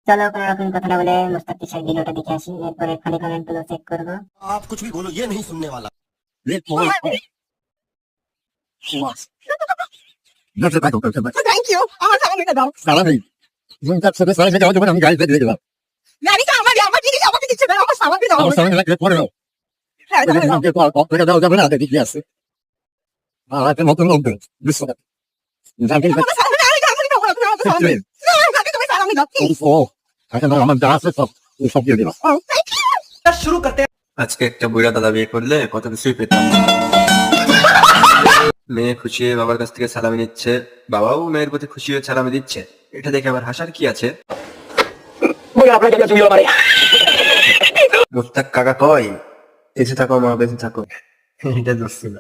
চলো কোনো রকম কথা না বলে মুস্তাক টিচার ভিডিওটা দেখে আসি, এরপরে ফানি কমেন্ট গুলো চেক করবো। आप कुछ भी बोलो ये नहीं सुनने वाला। থ্যাংক ইউ, আমার সালামিটা দাও। আমি গাড়ি দিয়ে দিলাম জানি তো আমার জিনিস আমাকে দিচ্ছে না, আমার সালামি দাও। আমার সামনে লাগলে পরে নাও হ্যাঁ, দাও, দাও। আমাকে তো আর টাকা দেওয়া যাবে না দেখি আছে আর একটা নতুন লোক বুঝছো না আমার সালামি দাও, আমি দাও, আমার সালামি। না, আমাকে তুমি সালামি দাও, please। ও এখন আমার যা আছে সব দিয়ে দিলাম Oh, thank you। আজকে একটা বুড়া দাদা বিয়ে করলে কত কিছুই পেতাম। মেয়ে খুশি হয়ে বাবার কাছ থেকে সালামি নিচ্ছে, বাবাও মেয়ের প্রতি খুশি হয়ে সালামি দিচ্ছে। এটা দেখে আবার হাসার কি আছে? মুস্তাক কাকা কয়, বেঁচে থাকো মা, বেঁচে থাকো। এটা দোষ ছিল।